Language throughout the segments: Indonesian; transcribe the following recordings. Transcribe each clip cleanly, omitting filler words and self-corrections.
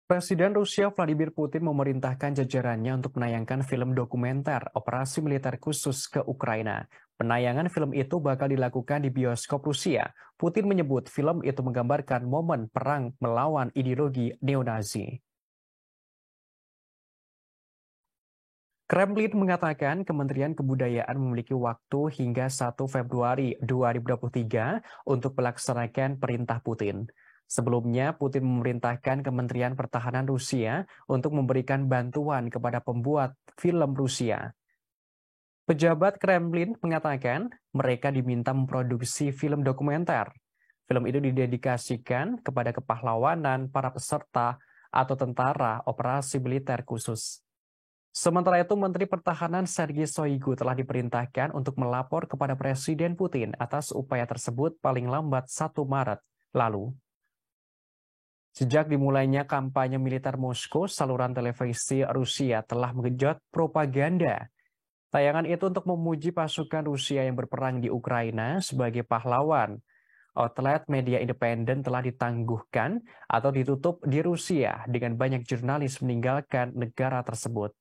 Presiden Rusia Vladimir Putin memerintahkan jajarannya untuk menayangkan film dokumenter Operasi Militer Khusus ke Ukraina. Penayangan film itu bakal dilakukan di bioskop Rusia. Putin menyebut film itu menggambarkan momen perang melawan ideologi neo-Nazi. Kremlin mengatakan Kementerian Kebudayaan memiliki waktu hingga 1 Februari 2023 untuk melaksanakan perintah Putin. Sebelumnya, Putin memerintahkan Kementerian Pertahanan Rusia untuk memberikan bantuan kepada pembuat film Rusia. Pejabat Kremlin mengatakan mereka diminta memproduksi film dokumenter. Film itu didedikasikan kepada kepahlawanan para peserta atau tentara operasi militer khusus. Sementara itu, Menteri Pertahanan Sergei Shoigu telah diperintahkan untuk melapor kepada Presiden Putin atas upaya tersebut paling lambat 1 Maret lalu. Sejak dimulainya kampanye militer Moskow, saluran televisi Rusia telah mengejut propaganda. Tayangan itu untuk memuji pasukan Rusia yang berperang di Ukraina sebagai pahlawan. Outlet media independen telah ditangguhkan atau ditutup di Rusia dengan banyak jurnalis meninggalkan negara tersebut.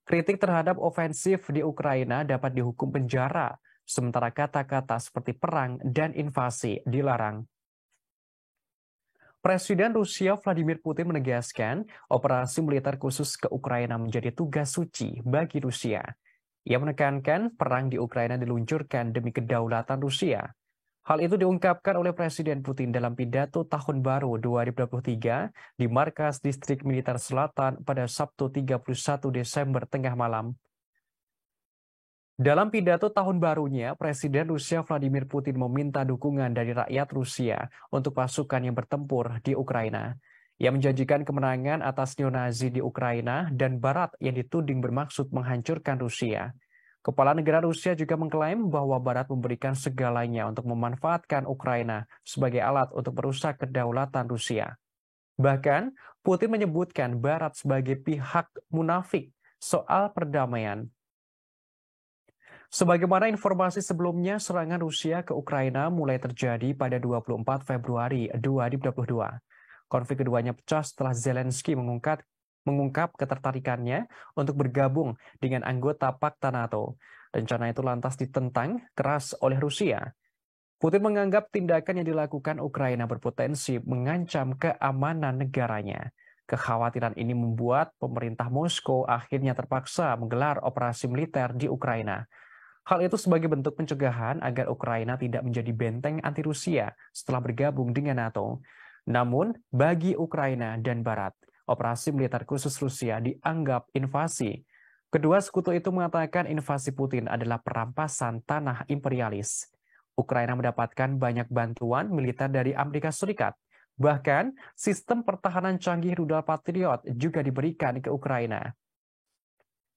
Kritik terhadap ofensif di Ukraina dapat dihukum penjara, sementara kata-kata seperti perang dan invasi dilarang. Presiden Rusia Vladimir Putin menegaskan operasi militer khusus ke Ukraina menjadi tugas suci bagi Rusia. Ia menekankan perang di Ukraina diluncurkan demi kedaulatan Rusia. Hal itu diungkapkan oleh Presiden Putin dalam pidato Tahun Baru 2023 di Markas Distrik Militer Selatan pada Sabtu 31 Desember tengah malam. Dalam pidato tahun barunya, Presiden Rusia Vladimir Putin meminta dukungan dari rakyat Rusia untuk pasukan yang bertempur di Ukraina. Ia menjanjikan kemenangan atas neo-Nazi di Ukraina dan Barat yang dituding bermaksud menghancurkan Rusia. Kepala negara Rusia juga mengklaim bahwa Barat memberikan segalanya untuk memanfaatkan Ukraina sebagai alat untuk merusak kedaulatan Rusia. Bahkan, Putin menyebutkan Barat sebagai pihak munafik soal perdamaian. Sebagaimana informasi sebelumnya, serangan Rusia ke Ukraina mulai terjadi pada 24 Februari 2022. Konflik keduanya pecah setelah Zelensky mengungkap ketertarikannya untuk bergabung dengan anggota Pakta NATO. Rencana itu lantas ditentang keras oleh Rusia. Putin menganggap tindakan yang dilakukan Ukraina berpotensi mengancam keamanan negaranya. Kekhawatiran ini membuat pemerintah Moskow akhirnya terpaksa menggelar operasi militer di Ukraina. Hal itu sebagai bentuk pencegahan agar Ukraina tidak menjadi benteng anti-Rusia setelah bergabung dengan NATO. Namun, bagi Ukraina dan Barat, operasi militer khusus Rusia dianggap invasi. Kedua sekutu itu mengatakan invasi Putin adalah perampasan tanah imperialis. Ukraina mendapatkan banyak bantuan militer dari Amerika Serikat. Bahkan, sistem pertahanan canggih rudal Patriot juga diberikan ke Ukraina.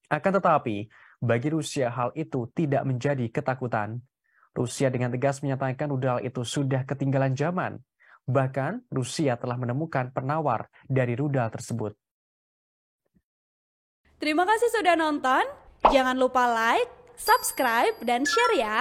Akan tetapi, bagi Rusia hal itu tidak menjadi ketakutan. Rusia dengan tegas menyatakan rudal itu sudah ketinggalan zaman. Bahkan, Rusia telah menemukan penawar dari rudal tersebut. Terima kasih sudah nonton. Jangan lupa like, subscribe, dan share ya.